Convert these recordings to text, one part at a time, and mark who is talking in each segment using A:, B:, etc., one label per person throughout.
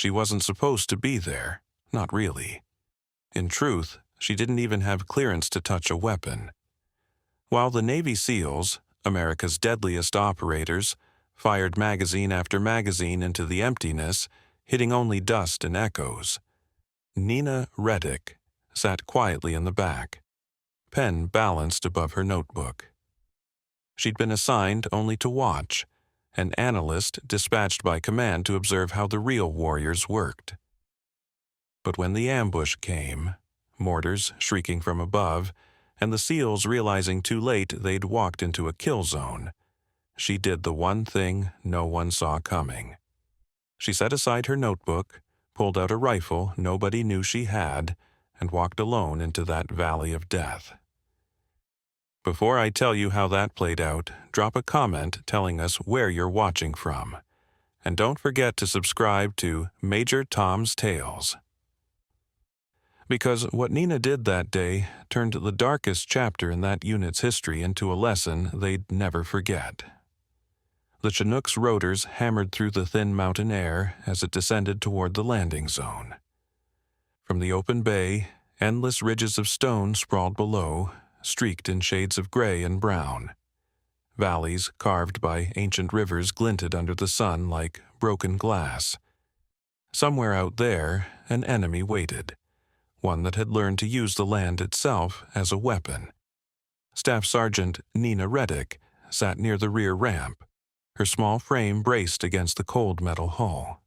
A: She wasn't supposed to be there, not really. In truth, she didn't even have clearance to touch a weapon. While the Navy SEALs, America's deadliest operators, fired magazine after magazine into the emptiness, hitting only dust and echoes, Nina Reddick sat quietly in the back, pen balanced above her notebook. She'd been assigned only to watch, an analyst dispatched by command to observe how the real warriors worked. But when the ambush came, mortars shrieking from above, and the SEALs realizing too late they'd walked into a kill zone, she did the one thing no one saw coming. She set aside her notebook, pulled out a rifle nobody knew she had, and walked alone into that valley of death. Before I tell you how that played out, drop a comment telling us where you're watching from. And don't forget to subscribe to Major Tom's Tales. Because what Nina did that day turned the darkest chapter in that unit's history into a lesson they'd never forget. The Chinook's rotors hammered through the thin mountain air as it descended toward the landing zone. From the open bay, endless ridges of stone sprawled below, streaked in shades of gray and brown. Valleys carved by ancient rivers glinted under the sun like broken glass. Somewhere out there, an enemy waited, one that had learned to use the land itself as a weapon. Staff Sergeant Nina Reddick sat near the rear ramp, her small frame braced against the cold metal hull.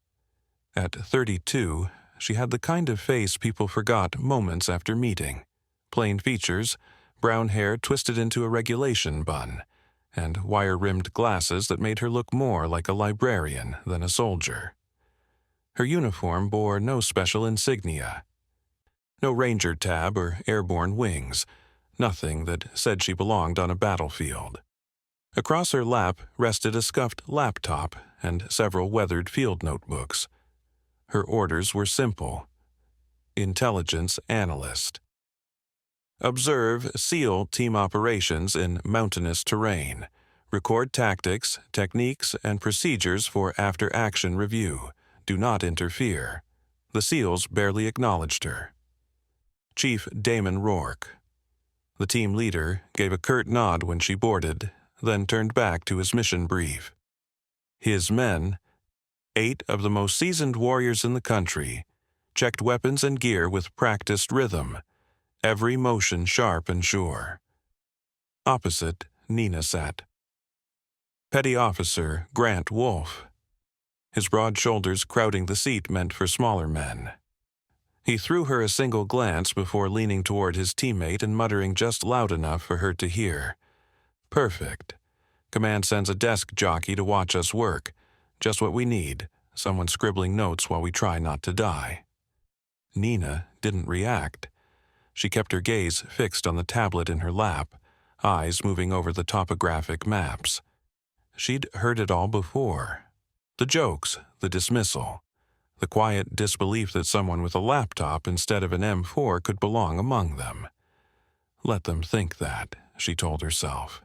A: At 32, she had the kind of face people forgot moments after meeting. Plain features, brown hair twisted into a regulation bun, and wire-rimmed glasses that made her look more like a librarian than a soldier. Her uniform bore no special insignia. No ranger tab or airborne wings, nothing that said she belonged on a battlefield. Across her lap rested a scuffed laptop and several weathered field notebooks. Her orders were simple. Intelligence analyst. Observe SEAL team operations in mountainous terrain. Record tactics, techniques, and procedures for after-action review. Do not interfere. The SEALs barely acknowledged her. Chief Damon Rourke. The team leader gave a curt nod when she boarded, then turned back to his mission brief. His men, 8 of the most seasoned warriors in the country, checked weapons and gear with practiced rhythm, every motion sharp and sure. Opposite, Nina sat. Petty Officer Grant Wolfe. His broad shoulders crowding the seat meant for smaller men. He threw her a single glance before leaning toward his teammate and muttering just loud enough for her to hear. Perfect. Command sends a desk jockey to watch us work. Just what we need, someone scribbling notes while we try not to die. Nina didn't react. She kept her gaze fixed on the tablet in her lap, eyes moving over the topographic maps. She'd heard it all before. The jokes, the dismissal, the quiet disbelief that someone with a laptop instead of an M4 could belong among them. Let them think that, she told herself.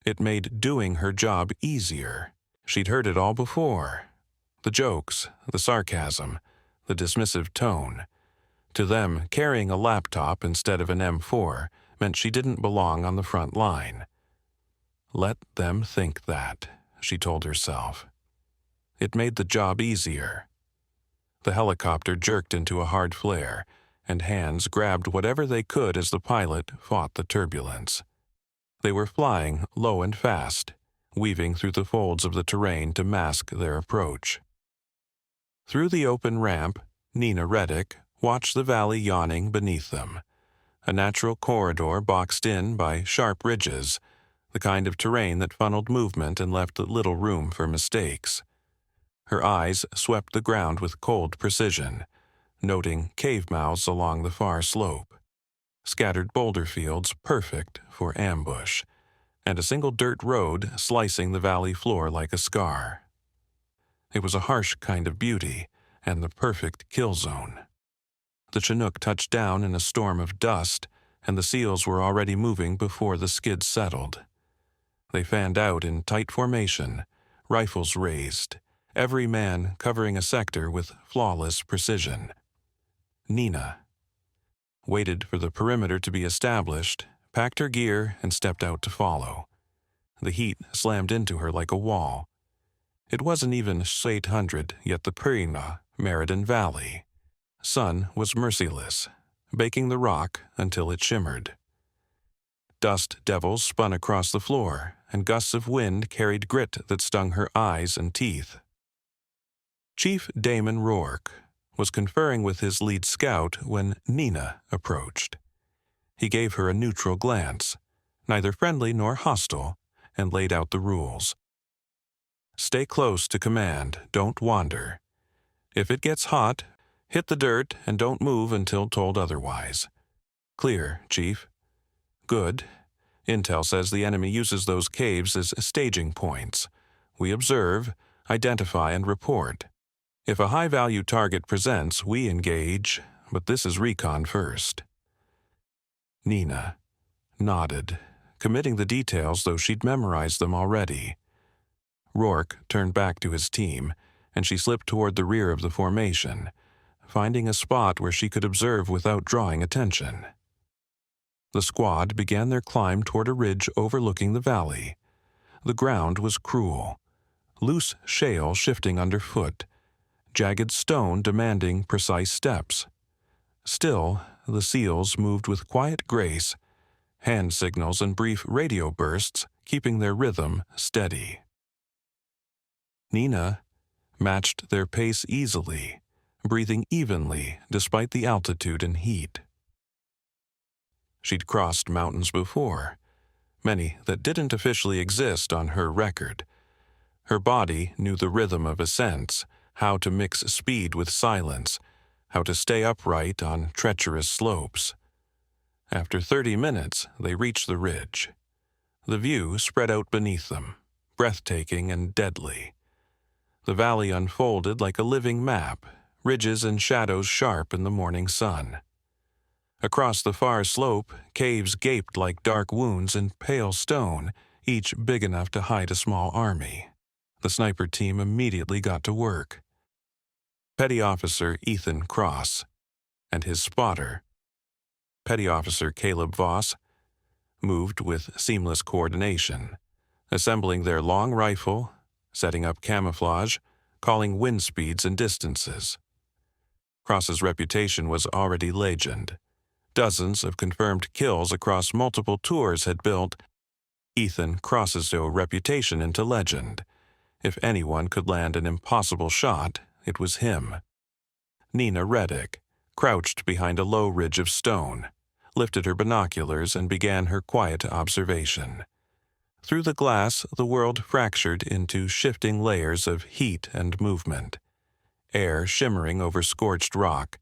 A: It made doing her job easier. She'd heard it all before. The jokes, the sarcasm, the dismissive tone. To them, carrying a laptop instead of an M4 meant she didn't belong on the front line. Let them think that, she told herself. It made the job easier. The helicopter jerked into a hard flare, and hands grabbed whatever they could as the pilot fought the turbulence. They were flying low and fast, weaving through the folds of the terrain to mask their approach. Through the open ramp, Nina Reddick watched the valley yawning beneath them, a natural corridor boxed in by sharp ridges, the kind of terrain that funneled movement and left little room for mistakes. Her eyes swept the ground with cold precision, noting cave mouths along the far slope, scattered boulder fields perfect for ambush, and a single dirt road slicing the valley floor like a scar. It was a harsh kind of beauty, and the perfect kill zone. The Chinook touched down in a storm of dust, and the SEALs were already moving before the skids settled. They fanned out in tight formation, rifles raised, every man covering a sector with flawless precision. Nina waited for the perimeter to be established, packed her gear, and stepped out to follow. The heat slammed into her like a wall. It wasn't even 800, yet the Pirina, Meriden Valley. Sun was merciless, baking the rock until it shimmered. Dust devils spun across the floor, and gusts of wind carried grit that stung her eyes and teeth. Chief Damon Rourke was conferring with his lead scout when Nina approached. He gave her a neutral glance, neither friendly nor hostile, and laid out the rules. Stay close to command, don't wander. If it gets hot, hit the dirt and don't move until told otherwise. Clear, Chief. Good. Intel says the enemy uses those caves as staging points. We observe, identify, and report. If a high-value target presents, we engage, but this is recon first. Nina nodded, committing the details though she'd memorized them already. Rourke turned back to his team, and she slipped toward the rear of the formation, finding a spot where she could observe without drawing attention. The squad began their climb toward a ridge overlooking the valley. The ground was cruel, loose shale shifting underfoot, jagged stone demanding precise steps. Still, the SEALs moved with quiet grace, hand signals and brief radio bursts keeping their rhythm steady. Nina matched their pace easily, breathing evenly despite the altitude and heat. She'd crossed mountains before, many that didn't officially exist on her record. Her body knew the rhythm of ascents, how to mix speed with silence, how to stay upright on treacherous slopes. After 30 minutes, they reached the ridge. The view spread out beneath them, breathtaking and deadly. The valley unfolded like a living map, ridges and shadows sharp in the morning sun. Across the far slope, caves gaped like dark wounds in pale stone, each big enough to hide a small army. The sniper team immediately got to work. Petty Officer Ethan Cross and his spotter, Petty Officer Caleb Voss, moved with seamless coordination, assembling their long rifle, setting up camouflage, calling wind speeds and distances. Cross's reputation was already legend. Dozens of confirmed kills across multiple tours had built Ethan Cross's reputation into legend. If anyone could land an impossible shot, it was him. Nina Reddick crouched behind a low ridge of stone, lifted her binoculars and began her quiet observation. Through the glass, the world fractured into shifting layers of heat and movement. Air shimmering over scorched rock,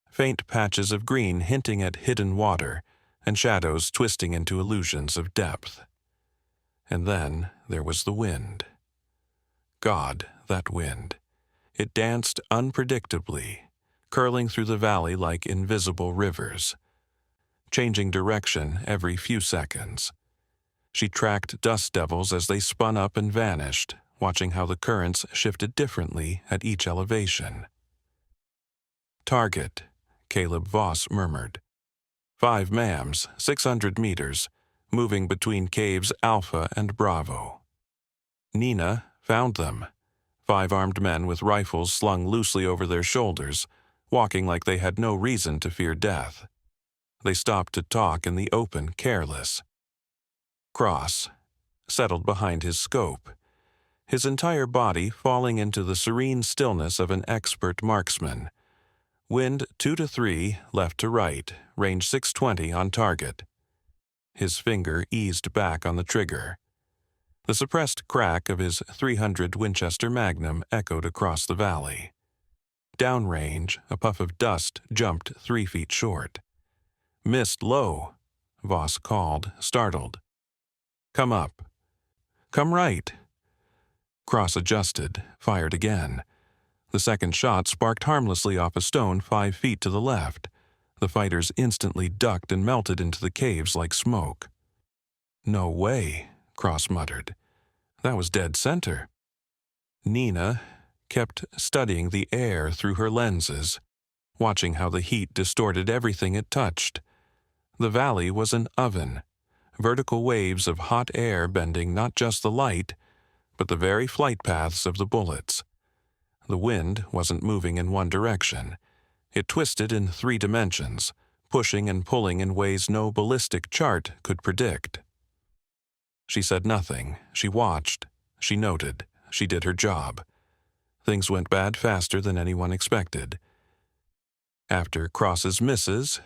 A: faint patches of green hinting at hidden water, and shadows twisting into illusions of depth. And then there was the wind. God, that wind. It danced unpredictably, curling through the valley like invisible rivers, changing direction every few seconds. She tracked dust devils as they spun up and vanished, watching how the currents shifted differently at each elevation. Target, Caleb Voss murmured. 5 MAMs, 600 meters, moving between caves Alpha and Bravo. Nina found them. 5 armed men with rifles slung loosely over their shoulders, walking like they had no reason to fear death. They stopped to talk in the open, careless. Cross settled behind his scope, his entire body falling into the serene stillness of an expert marksman. Wind 2 to 3, left to right, range 620 on target. His finger eased back on the trigger. The suppressed crack of his .300 Winchester Magnum echoed across the valley. Downrange, a puff of dust jumped 3 feet short. Missed low, Voss called, startled. Come up. Come right. Cross adjusted, fired again. The second shot sparked harmlessly off a stone 5 feet to the left. The fighters instantly ducked and melted into the caves like smoke. No way, Cross muttered. That was dead center. Nina kept studying the air through her lenses, watching how the heat distorted everything it touched. The valley was an oven, vertical waves of hot air bending not just the light, but the very flight paths of the bullets. The wind wasn't moving in one direction. It twisted in 3 dimensions, pushing and pulling in ways no ballistic chart could predict. She said nothing. She watched. She noted. She did her job. Things went bad faster than anyone expected. After Cross's misses,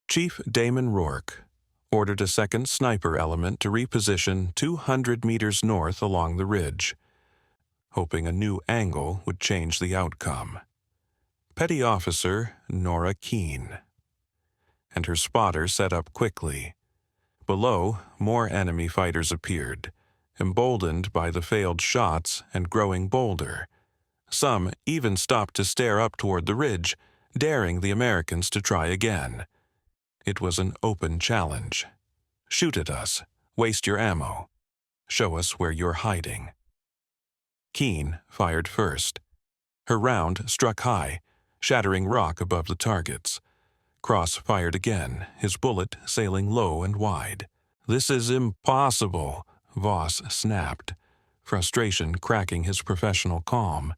A: Chief Damon Rourke ordered a second sniper element to reposition 200 meters north along the ridge, hoping a new angle would change the outcome. Petty Officer Nora Keene and her spotter set up quickly. Below, more enemy fighters appeared, emboldened by the failed shots and growing bolder. Some even stopped to stare up toward the ridge, daring the Americans to try again. It was an open challenge. Shoot at us. Waste your ammo. Show us where you're hiding. Keene fired first. Her round struck high, shattering rock above the targets. Cross fired again, his bullet sailing low and wide. "This is impossible," Voss snapped, frustration cracking his professional calm.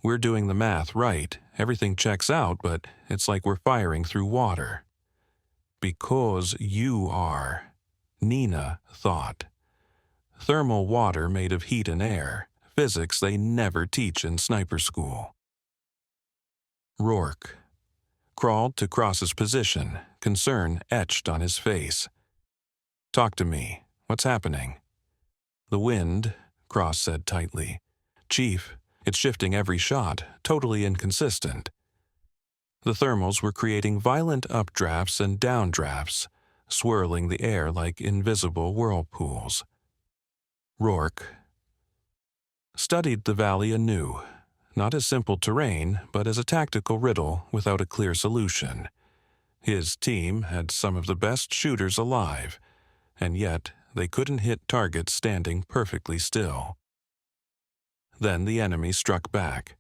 A: "We're doing the math right. Everything checks out, but it's like we're firing through water." "Because you are," Nina thought. Thermal water made of heat and air, physics they never teach in sniper school. Rourke crawled to Cross's position, concern etched on his face. "Talk to me. What's happening?" "The wind," Cross said tightly. "Chief, it's shifting every shot, totally inconsistent." The thermals were creating violent updrafts and downdrafts, swirling the air like invisible whirlpools. Rourke studied the valley anew, not as simple terrain, but as a tactical riddle without a clear solution. His team had some of the best shooters alive, and yet they couldn't hit targets standing perfectly still. Then the enemy struck back.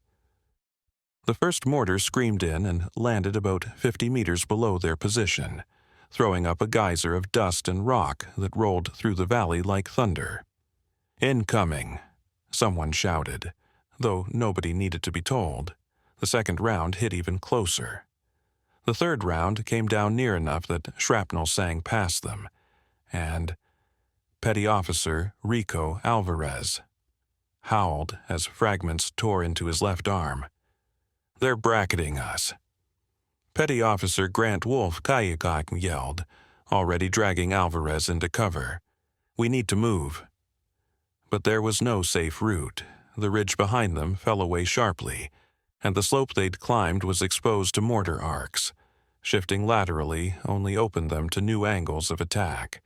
A: The first mortar screamed in and landed about 50 meters below their position, throwing up a geyser of dust and rock that rolled through the valley like thunder. "Incoming," someone shouted, though nobody needed to be told. The second round hit even closer. The third round came down near enough that shrapnel sang past them, and Petty Officer Rico Alvarez howled as fragments tore into his left arm. "They're bracketing us." Petty Officer Grant Wolf Kayakak yelled, already dragging Alvarez into cover. "We need to move." But there was no safe route. The ridge behind them fell away sharply, and the slope they'd climbed was exposed to mortar arcs. Shifting laterally only opened them to new angles of attack.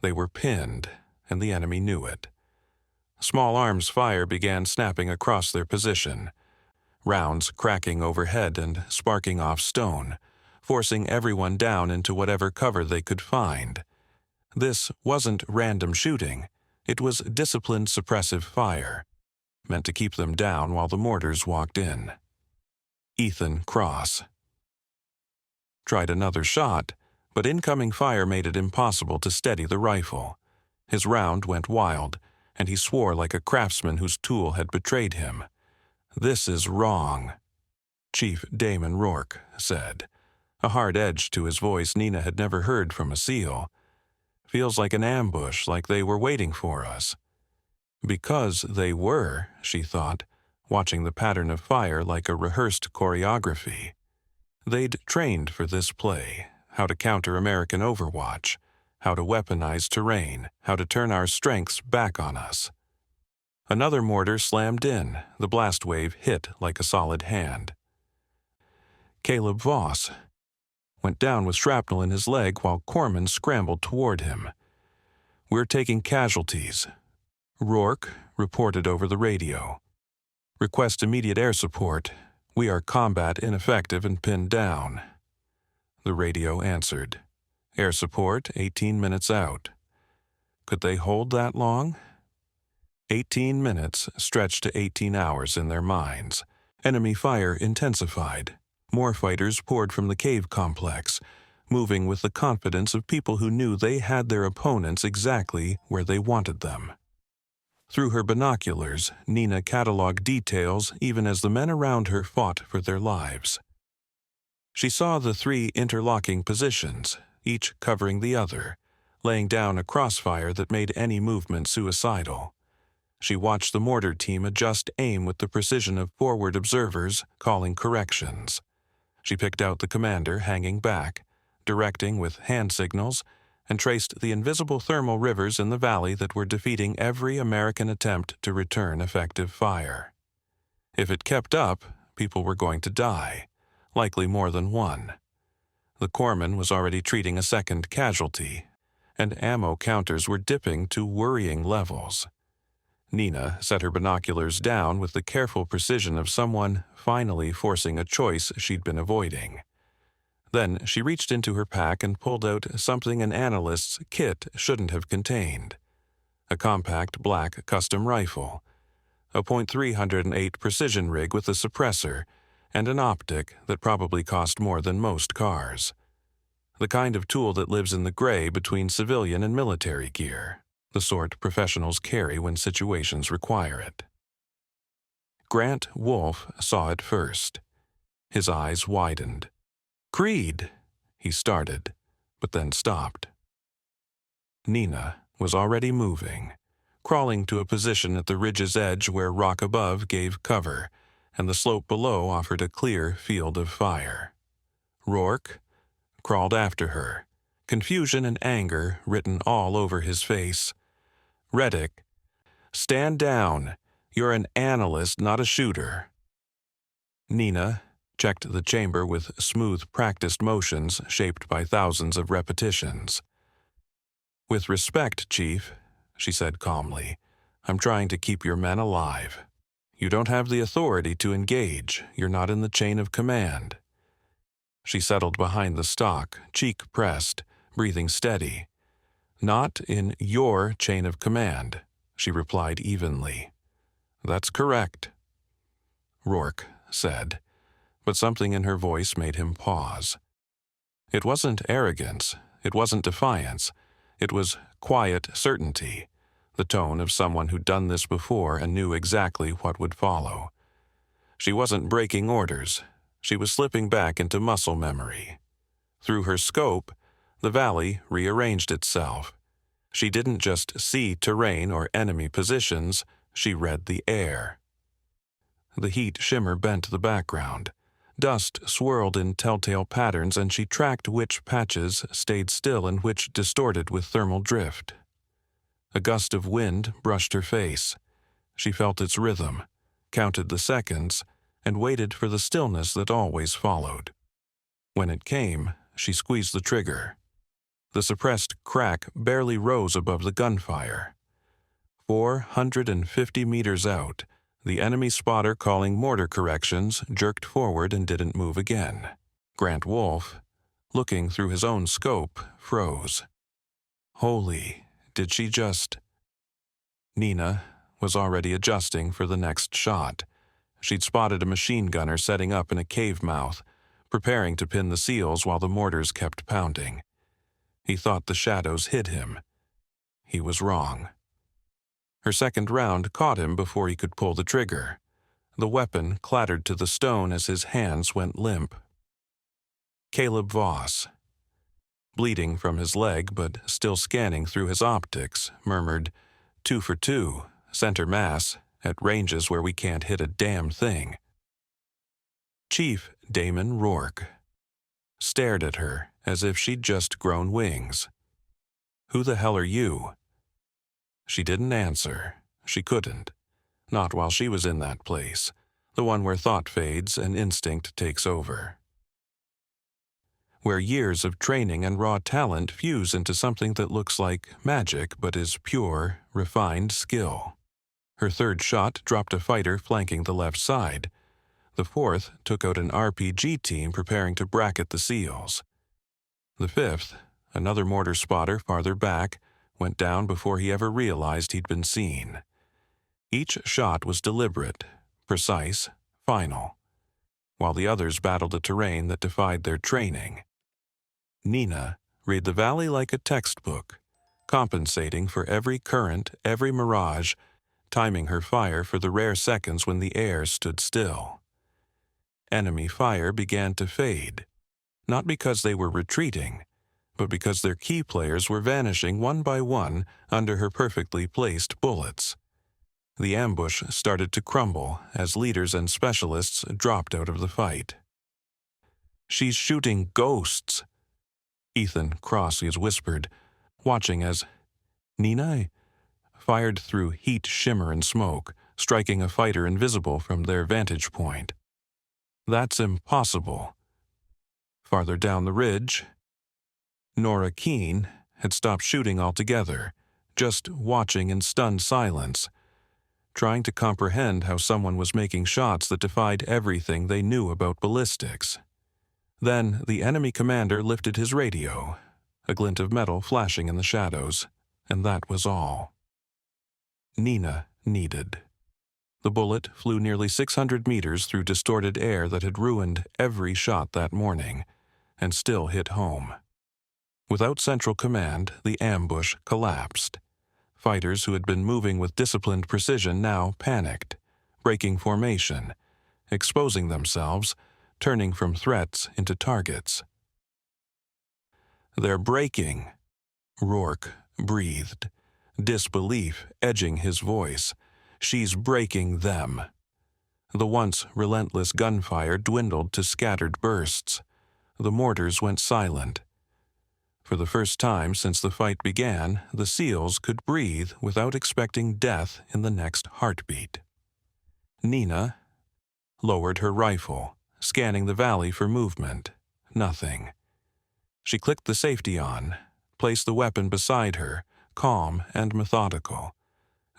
A: They were pinned, and the enemy knew it. Small arms fire began snapping across their position, rounds cracking overhead and sparking off stone, forcing everyone down into whatever cover they could find. This wasn't random shooting. It was disciplined suppressive fire, meant to keep them down while the mortars walked in. Ethan Cross tried another shot, but incoming fire made it impossible to steady the rifle. His round went wild, and he swore like a craftsman whose tool had betrayed him. "This is wrong," Chief Damon Rourke said, a hard edge to his voice Nina had never heard from a SEAL. "Feels like an ambush, like they were waiting for us." Because they were, she thought, watching the pattern of fire like a rehearsed choreography. They'd trained for this play, how to counter American Overwatch, how to weaponize terrain, how to turn our strengths back on us. Another mortar slammed in, the blast wave hit like a solid hand. Caleb Voss went down with shrapnel in his leg while Corman scrambled toward him. "We're taking casualties," Rourke reported over the radio. "Request immediate air support. We are combat ineffective and pinned down." The radio answered. "Air support 18 minutes out." Could they hold that long? 18 minutes stretched to 18 hours in their minds. Enemy fire intensified. More fighters poured from the cave complex, moving with the confidence of people who knew they had their opponents exactly where they wanted them. Through her binoculars, Nina cataloged details even as the men around her fought for their lives. She saw the 3 interlocking positions, each covering the other, laying down a crossfire that made any movement suicidal. She watched the mortar team adjust aim with the precision of forward observers calling corrections. She picked out the commander hanging back, directing with hand signals, and traced the invisible thermal rivers in the valley that were defeating every American attempt to return effective fire. If it kept up, people were going to die, likely more than one. The corpsman was already treating a second casualty, and ammo counters were dipping to worrying levels. Nina set her binoculars down with the careful precision of someone finally forcing a choice she'd been avoiding. Then she reached into her pack and pulled out something an analyst's kit shouldn't have contained: a compact black custom rifle, a .308 precision rig with a suppressor, and an optic that probably cost more than most cars. The kind of tool that lives in the gray between civilian and military gear, the sort professionals carry when situations require it. Grant Wolfe saw it first. His eyes widened. "Creed," he started, but then stopped. Nina was already moving, crawling to a position at the ridge's edge where rock above gave cover, and the slope below offered a clear field of fire. Rourke crawled after her, confusion and anger written all over his face. "Reddick, stand down. You're an analyst, not a shooter." Nina checked the chamber with smooth, practiced motions shaped by thousands of repetitions. "With respect, Chief," she said calmly, "I'm trying to keep your men alive. You don't have the authority to engage. You're not in the chain of command." She settled behind the stock, cheek pressed, breathing steady. "Not in your chain of command," she replied evenly. "That's correct," Rourke said, but something in her voice made him pause. It wasn't arrogance, it wasn't defiance, it was quiet certainty, the tone of someone who'd done this before and knew exactly what would follow. She wasn't breaking orders, she was slipping back into muscle memory. Through her scope, the valley rearranged itself. She didn't just see terrain or enemy positions, she read the air. The heat shimmer bent the background. Dust swirled in telltale patterns, and she tracked which patches stayed still and which distorted with thermal drift. A gust of wind brushed her face. She felt its rhythm, counted the seconds, and waited for the stillness that always followed. When it came, she squeezed the trigger. The suppressed crack barely rose above the gunfire. 450 meters out, the enemy spotter calling mortar corrections jerked forward and didn't move again. Grant Wolfe, looking through his own scope, froze. Holy, did she just... Nina was already adjusting for the next shot. She'd spotted a machine gunner setting up in a cave mouth, preparing to pin the seals while the mortars kept pounding. He thought the shadows hid him. He was wrong. Her second round caught him before he could pull the trigger. The weapon clattered to the stone as his hands went limp. Caleb Voss, bleeding from his leg but still scanning through his optics, murmured, "2 for 2, center mass, at ranges where we can't hit a damn thing." Chief Damon Rourke stared at her as if she'd just grown wings. "Who the hell are you?" She didn't answer. She couldn't. Not while she was in that place, the one where thought fades and instinct takes over. Where years of training and raw talent fuse into something that looks like magic but is pure, refined skill. Her third shot dropped a fighter flanking the left side. The fourth took out an RPG team preparing to bracket the seals. The fifth, another mortar spotter farther back, went down before he ever realized he'd been seen. Each shot was deliberate, precise, final, while the others battled a terrain that defied their training. Nina read the valley like a textbook, compensating for every current, every mirage, timing her fire for the rare seconds when the air stood still. Enemy fire began to fade, not because they were retreating, but because their key players were vanishing one by one under her perfectly placed bullets. The ambush started to crumble as leaders and specialists dropped out of the fight. "She's shooting ghosts," Ethan Crossius whispered, watching as Nina fired through heat, shimmer, and smoke, striking a fighter invisible from their vantage point. "That's impossible." Farther down the ridge, Nora Keene had stopped shooting altogether, just watching in stunned silence, trying to comprehend how someone was making shots that defied everything they knew about ballistics. Then the enemy commander lifted his radio, a glint of metal flashing in the shadows, and that was all. Nina needed. The bullet flew nearly 600 meters through distorted air that had ruined every shot that morning, and still hit home. Without central command, the ambush collapsed. Fighters who had been moving with disciplined precision now panicked, breaking formation, exposing themselves, turning from threats into targets. "They're breaking," Rourke breathed, disbelief edging his voice. "She's breaking them." The once relentless gunfire dwindled to scattered bursts. The mortars went silent. For the first time since the fight began, the SEALs could breathe without expecting death in the next heartbeat. Nina lowered her rifle, scanning the valley for movement. Nothing. She clicked the safety on, placed the weapon beside her, calm and methodical,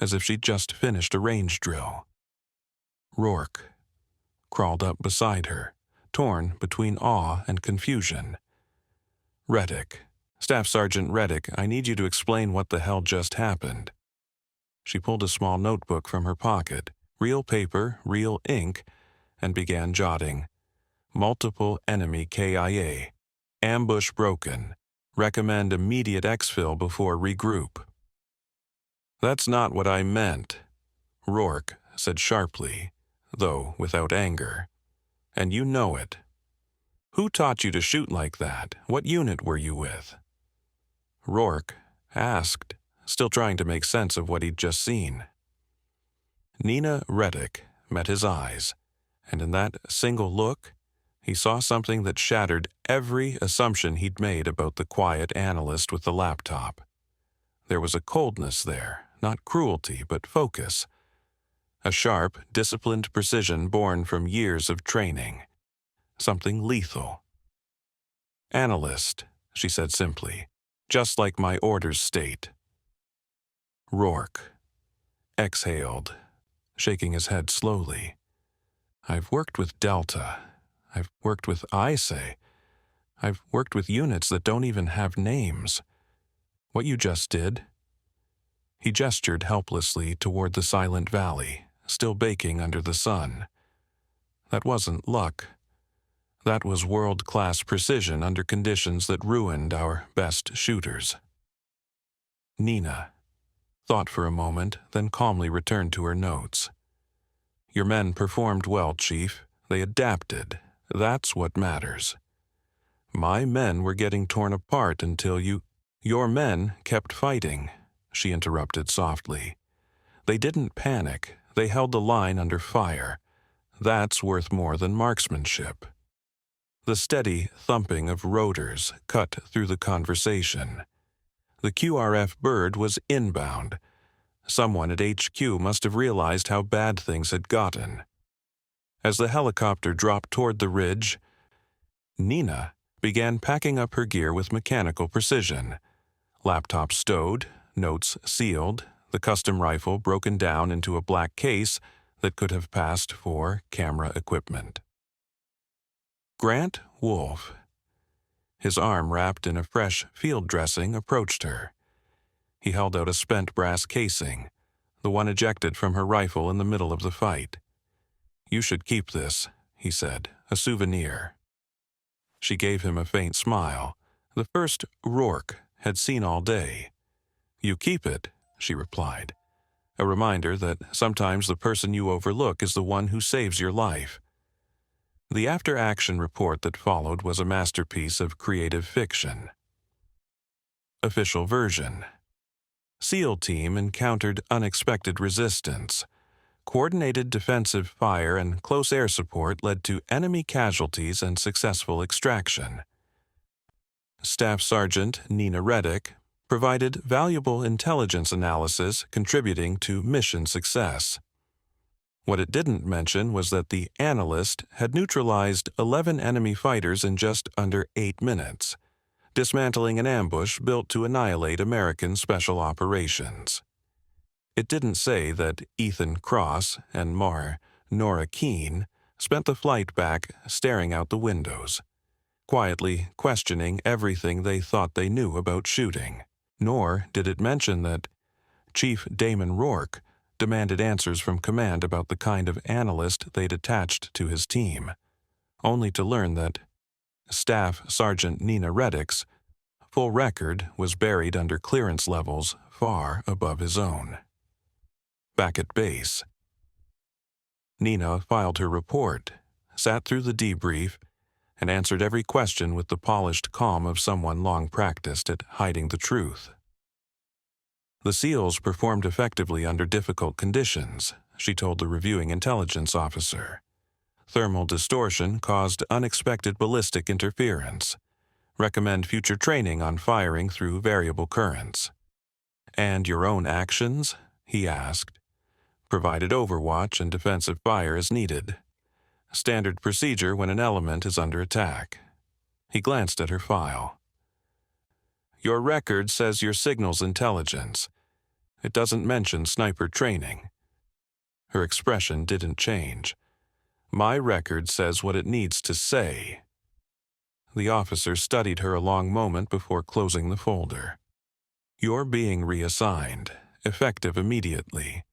A: as if she'd just finished a range drill. Rourke crawled up beside her, torn between awe and confusion. "Reddick, Staff Sergeant Reddick, I need you to explain what the hell just happened." She pulled a small notebook from her pocket, real paper, real ink, and began jotting. "Multiple enemy KIA. Ambush broken. Recommend immediate exfil before regroup." "That's not what I meant," Rourke said sharply, though without anger. "And you know it. Who taught you to shoot like that? What unit were you with?" Rourke asked, still trying to make sense of what he'd just seen. Nina Reddick met his eyes, and in that single look, he saw something that shattered every assumption he'd made about the quiet analyst with the laptop. There was a coldness there, not cruelty, but focus. A sharp, disciplined precision born from years of training. Something lethal. "Analyst," she said simply, "just like my orders state." Rourke exhaled, shaking his head slowly. "I've worked with Delta. I've worked with ISA. I've worked with units that don't even have names. What you just did..." He gestured helplessly toward the silent valley, still baking under the sun. "That wasn't luck. That was world-class precision under conditions that ruined our best shooters." Nina thought for a moment, then calmly returned to her notes. "Your men performed well, Chief. They adapted. That's what matters. My men were getting torn apart until you..." "Your men kept fighting," she interrupted softly. "They didn't panic. They held the line under fire. That's worth more than marksmanship." The steady thumping of rotors cut through the conversation. The QRF bird was inbound. Someone at HQ must have realized how bad things had gotten. As the helicopter dropped toward the ridge, Nina began packing up her gear with mechanical precision. Laptop stowed, notes sealed, the custom rifle broken down into a black case that could have passed for camera equipment. Grant Wolfe, his arm wrapped in a fresh field dressing, approached her. He held out a spent brass casing, the one ejected from her rifle in the middle of the fight. "You should keep this," he said, "a souvenir." She gave him a faint smile, the first Rourke had seen all day. "You keep it," she replied, a reminder that sometimes the person you overlook is the one who saves your life. The after-action report that followed was a masterpiece of creative fiction. Official version. SEAL team encountered unexpected resistance. Coordinated defensive fire and close air support led to enemy casualties and successful extraction. Staff Sergeant Nina Reddick provided valuable intelligence analysis contributing to mission success. What it didn't mention was that the analyst had neutralized 11 enemy fighters in just under 8 minutes, dismantling an ambush built to annihilate American special operations. It didn't say that Ethan Cross and Nora Keene spent the flight back staring out the windows, quietly questioning everything they thought they knew about shooting. Nor did it mention that Chief Damon Rourke demanded answers from command about the kind of analyst they'd attached to his team, only to learn that Staff Sergeant Nina Reddick's full record was buried under clearance levels far above his own. Back at base, Nina filed her report, sat through the debrief, and answered every question with the polished calm of someone long practiced at hiding the truth. The SEALs performed effectively under difficult conditions, she told the reviewing intelligence officer. Thermal distortion caused unexpected ballistic interference. Recommend future training on firing through variable currents. "And your own actions?" he asked. "Provided overwatch and defensive fire as needed. Standard procedure when an element is under attack." He glanced at her file. "Your record says your signals intelligence. It doesn't mention sniper training." Her expression didn't change. "My record says what it needs to say." The officer studied her a long moment before closing the folder. "You're being reassigned, effective immediately.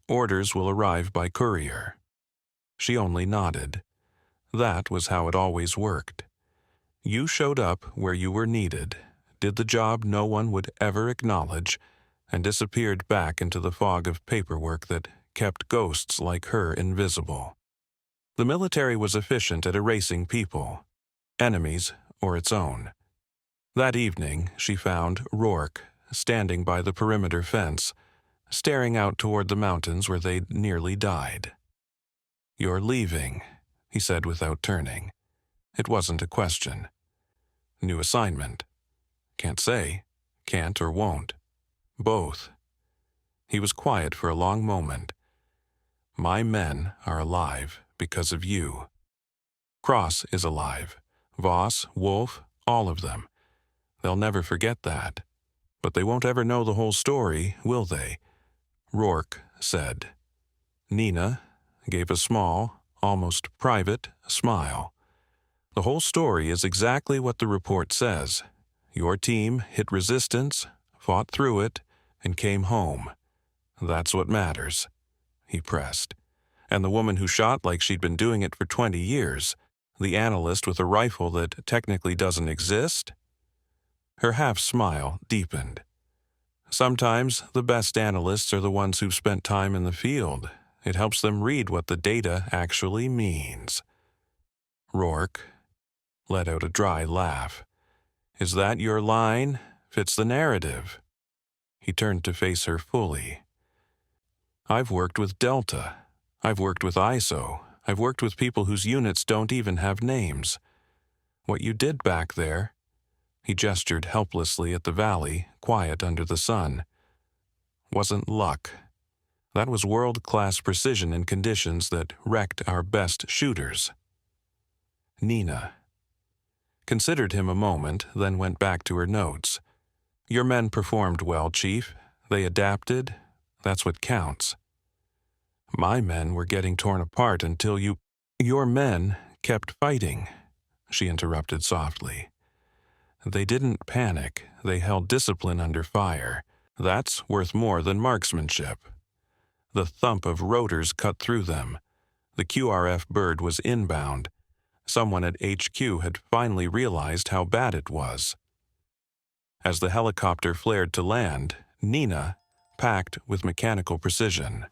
A: Orders will arrive by courier." She only nodded. That was how it always worked. You showed up where you were needed, did the job no one would ever acknowledge, and disappeared back into the fog of paperwork that kept ghosts like her invisible. The military was efficient at erasing people, enemies or its own. That evening, she found Rourke standing by the perimeter fence, staring out toward the mountains where they'd nearly died. "You're leaving," he said without turning. It wasn't a question. "New assignment." "Can't say. Can't or won't. Both." He was quiet for a long moment. "My men are alive because of you. Cross is alive. Voss, Wolf, all of them. They'll never forget that. But they won't ever know the whole story, will they?" Rourke said. Nina gave a small, almost private, smile. "The whole story is exactly what the report says. Your team hit resistance, fought through it, and came home. That's what matters," he pressed. "And the woman who shot like she'd been doing it for 20 years, the analyst with a rifle that technically doesn't exist?" Her half-smile deepened. "Sometimes the best analysts are the ones who've spent time in the field. It helps them read what the data actually means." Rourke let out a dry laugh. "Is that your line? Fits the narrative." He turned to face her fully. "I've worked with Delta. I've worked with ISO. I've worked with people whose units don't even have names. What you did back there," he gestured helplessly at the valley, quiet under the sun, "wasn't luck. That was world-class precision in conditions that wrecked our best shooters." Nina considered him a moment, then went back to her notes. "Your men performed well, Chief. They adapted. That's what counts." "My men were getting torn apart until you—" "Your men kept fighting," she interrupted softly. "They didn't panic. They held discipline under fire. That's worth more than marksmanship." The thump of rotors cut through them. The QRF bird was inbound. Someone at HQ had finally realized how bad it was. As the helicopter flared to land, Nina, packed with mechanical precision.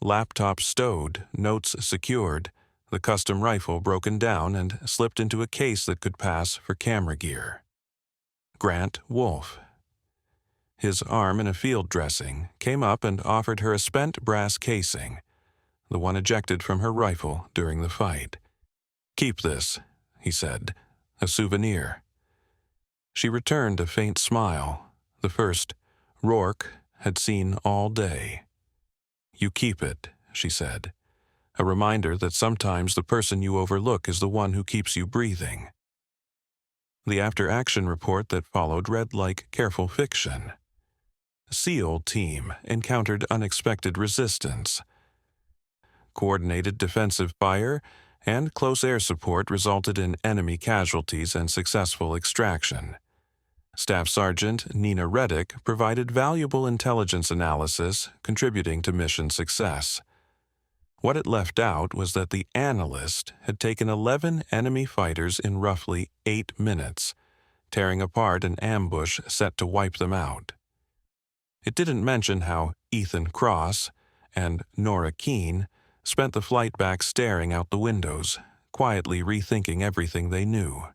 A: Laptop stowed, notes secured, the custom rifle broken down and slipped into a case that could pass for camera gear. Grant Wolfe. His arm in a field dressing came up and offered her a spent brass casing, the one ejected from her rifle during the fight. "Keep this," he said, "a souvenir." She returned a faint smile, the first Rourke had seen all day. "You keep it," she said, "a reminder that sometimes the person you overlook is the one who keeps you breathing." The after-action report that followed read like careful fiction. SEAL team encountered unexpected resistance. Coordinated defensive fire and close air support resulted in enemy casualties and successful extraction. Staff Sergeant Nina Reddick provided valuable intelligence analysis, contributing to mission success. What it left out was that the analyst had taken 11 enemy fighters in roughly 8 minutes, tearing apart an ambush set to wipe them out. It didn't mention how Ethan Cross and Nora Keene spent the flight back staring out the windows, quietly rethinking everything they knew.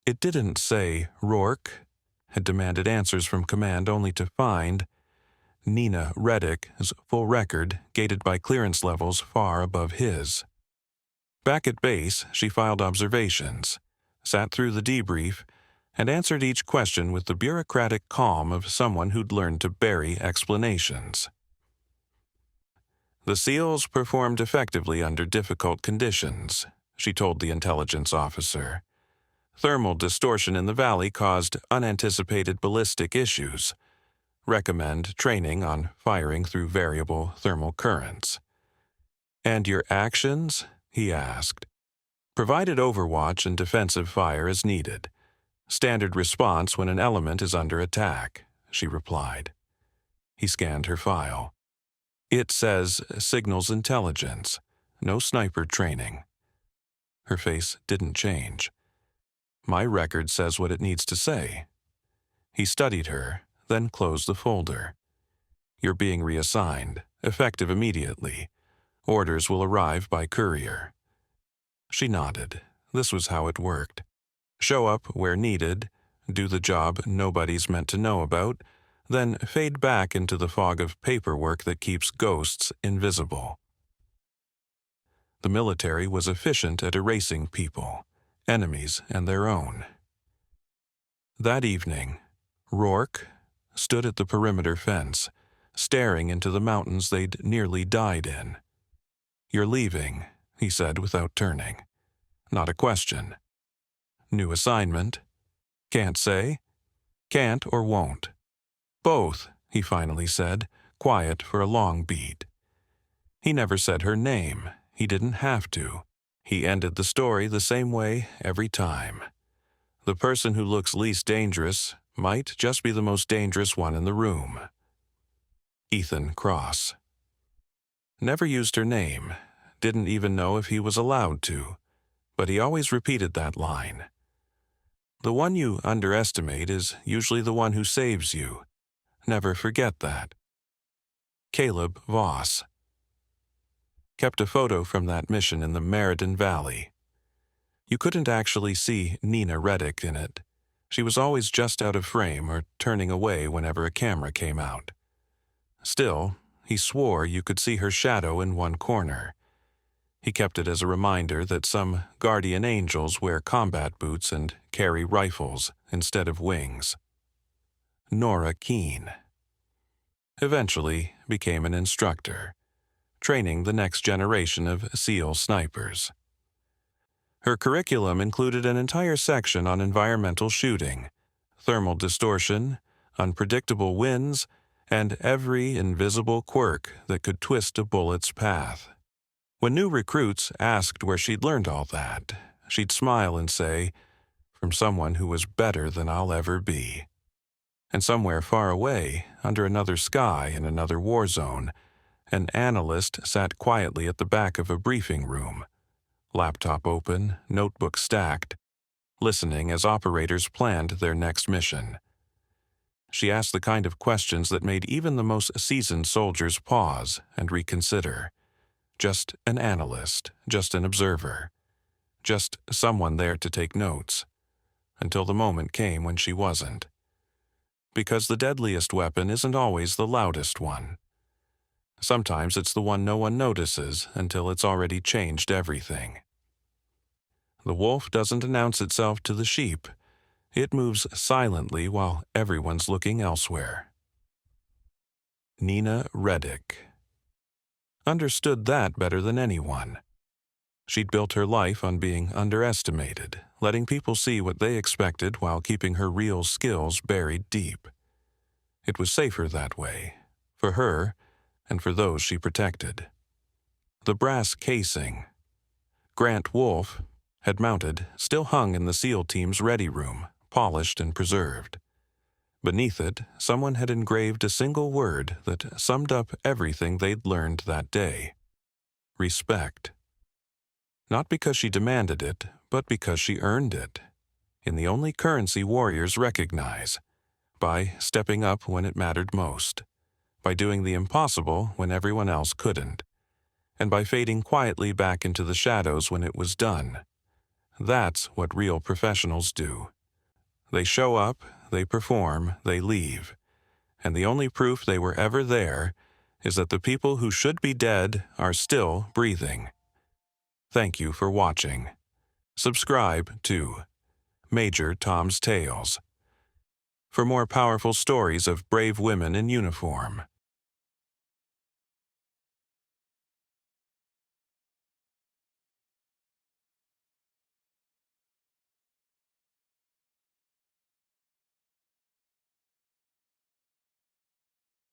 A: It didn't say Rourke had demanded answers from command only to find Nina Reddick's full record gated by clearance levels far above his. Back at base, she filed observations, sat through the debrief, and answered each question with the bureaucratic calm of someone who'd learned to bury explanations. "The SEALs performed effectively under difficult conditions," she told the intelligence officer. "Thermal distortion in the valley caused unanticipated ballistic issues. Recommend training on firing through variable thermal currents." "And your actions?" he asked. "Provided overwatch and defensive fire as needed. Standard response when an element is under attack," she replied. He scanned her file. "It says signals intelligence, no sniper training." Her face didn't change. "My record says what it needs to say." He studied her, then closed the folder. "You're being reassigned, effective immediately. Orders will arrive by courier." She nodded. This was how it worked. Show up where needed, do the job nobody's meant to know about, then fade back into the fog of paperwork that keeps ghosts invisible. The military was efficient at erasing people, enemies and their own. That evening, Rourke stood at the perimeter fence, staring into the mountains they'd nearly died in. "You're leaving," he said without turning. "Not a question." "New assignment?" "Can't say." "Can't or won't?" "Both," he finally said, quiet for a long beat. He never said her name. He didn't have to. He ended the story the same way every time. The person who looks least dangerous might just be the most dangerous one in the room. Ethan Cross. Never used her name, didn't even know if he was allowed to, but he always repeated that line. The one you underestimate is usually the one who saves you. Never forget that. Caleb Voss. Kept a photo from that mission in the Meriden Valley. You couldn't actually see Nina Reddick in it. She was always just out of frame or turning away whenever a camera came out. Still, he swore you could see her shadow in one corner. He kept it as a reminder that some guardian angels wear combat boots and carry rifles instead of wings. Nora Keene. Eventually became an instructor, training the next generation of SEAL snipers. Her curriculum included an entire section on environmental shooting, thermal distortion, unpredictable winds, and every invisible quirk that could twist a bullet's path. When new recruits asked where she'd learned all that, she'd smile and say, "From someone who was better than I'll ever be." And somewhere far away, under another sky in another war zone, An analyst sat quietly at the back of a briefing room, laptop open, notebook stacked, listening as operators planned their next mission. She asked the kind of questions that made even the most seasoned soldiers pause and reconsider. Just an analyst, just an observer, just someone there to take notes, until the moment came when she wasn't. Because the deadliest weapon isn't always the loudest one. Sometimes it's the one no one notices until it's already changed everything. The wolf doesn't announce itself to the sheep. It moves silently while everyone's looking elsewhere. Nina Reddick understood that better than anyone. She'd built her life on being underestimated, letting people see what they expected while keeping her real skills buried deep. It was safer that way, for her and for those she protected. The brass casing Grant Wolfe had mounted still hung in the SEAL team's ready room, polished and preserved. Beneath it, someone had engraved a single word that summed up everything they'd learned that day: respect. Not because she demanded it, but because she earned it, in the only currency warriors recognize: by stepping up when it mattered most, by doing the impossible when everyone else couldn't, and by fading quietly back into the shadows when it was done. That's what real professionals do. They show up, they perform, they leave, and the only proof they were ever there is that the people who should be dead are still breathing. Thank you for watching. Subscribe to Major Tom's Tales for more powerful stories of brave women in uniform.